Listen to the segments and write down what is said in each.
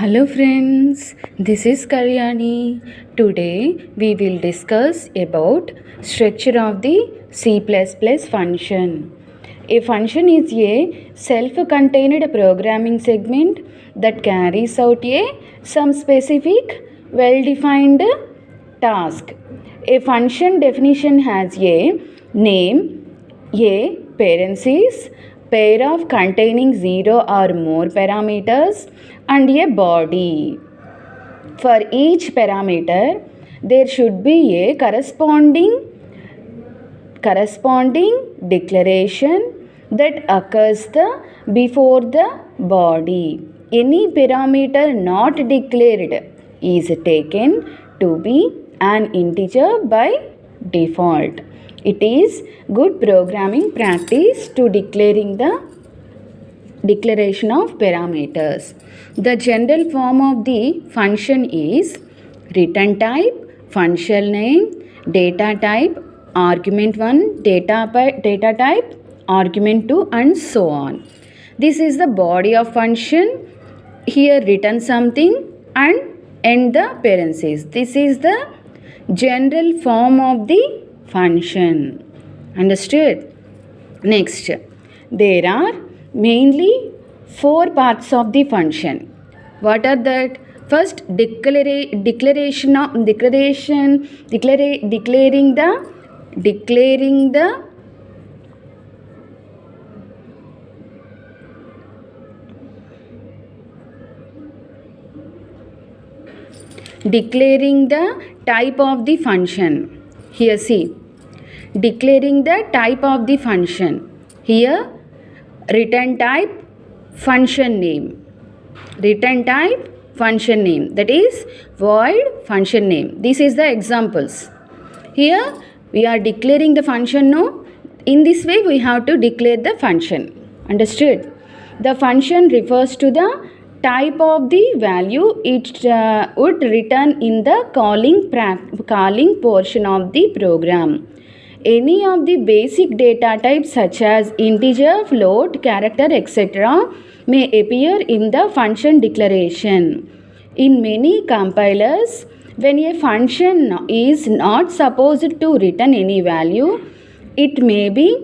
Hello friends, this is Kalyani. Today we will discuss about structure of the C++ function. A function is a self-contained programming segment that carries out some specific well-defined task. A function definition has a name, a parenthesis, pair of containing 0 or more parameters and a body. For each parameter, there should be a corresponding declaration that occurs before the body. Any parameter not declared is taken to be an integer by default. It is good programming practice to declaring the declaration of parameters. The general form of the function is return type, function name, data type, argument 1, data type, argument 2 and so on. This is the body of function. Here return something and end the parenthesis. This is the general form of the function. Understood? Next, there are mainly 4 parts of the function. What are that? First, declaring the type of the function. Here see, declaring the type of the function. Here return type, function name. Return type, function name, that is void function name. This is the examples. Here we are declaring the function. No, in this way we have to declare the function. Understood? The function refers to the type of the value it would return in the calling portion of the program. Any of the basic data types such as integer, float, character, etc. may appear in the function declaration. In many compilers, when a function is not supposed to return any value, it may be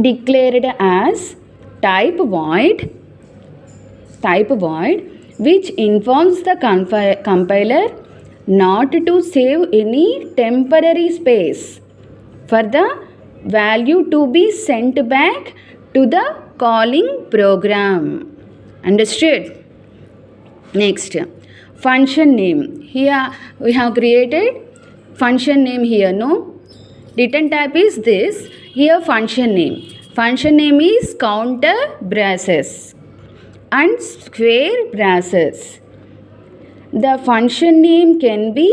declared as type void, which informs the compiler not to save any temporary space for the value to be sent back to the calling program. Understood? Next, function name. Here we have created function name here. No, return type is this. Here function name. Function name is counter braces and square braces. The function name can be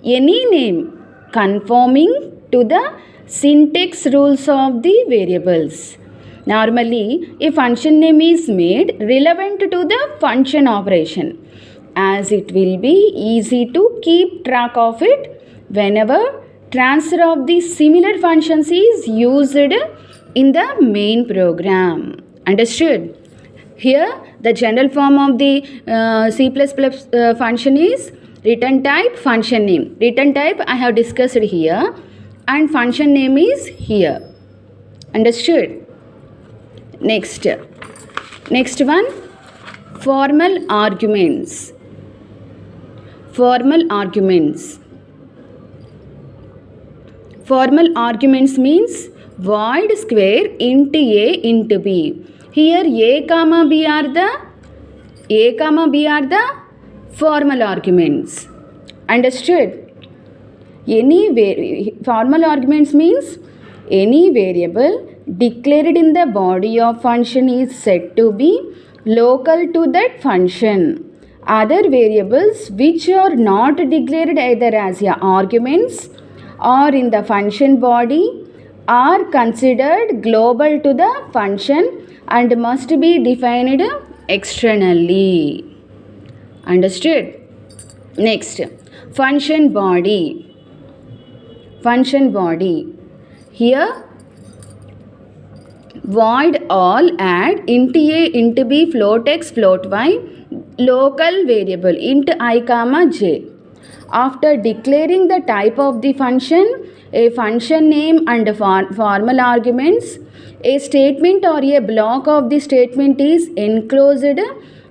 any name conforming to the syntax rules of the variables. Normally, a function name is made relevant to the function operation, as it will be easy to keep track of it whenever transfer of the similar functions is used in the main program. Understood? Here, the general form of the C++ function is return type, function name. Return type I have discussed here and function name is here. Understood? Next one, formal arguments. Formal arguments means void square int a int b. Here a comma b are the formal arguments. Understood? Formal arguments means any variable declared in the body of function is said to be local to that function. Other variables which are not declared either as arguments or in the function body are considered global to the function and must be defined externally. Understood? Next, function body. Here void all add int a int b float x float y local variable int I comma j. After declaring the type of the function, a function name and formal arguments, a statement or a block of the statement is enclosed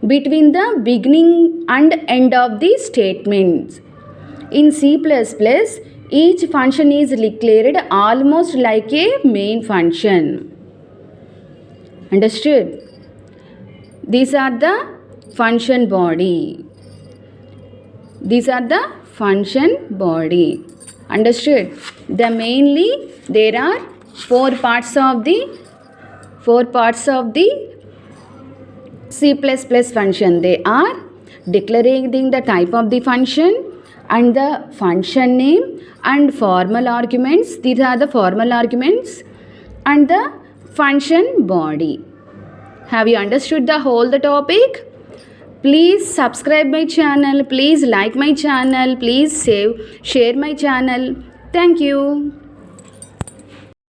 between the beginning and end of the statements. In C++, each function is declared almost like a main function. Understood? These are the function body. These are the function body. Understood? Mainly there are four parts of the C++ function. They are declaring the type of the function and the function name and formal arguments. These are the formal arguments and the function body. Have you understood the topic? Please subscribe my channel. Please like my channel. Please share my channel. Thank you.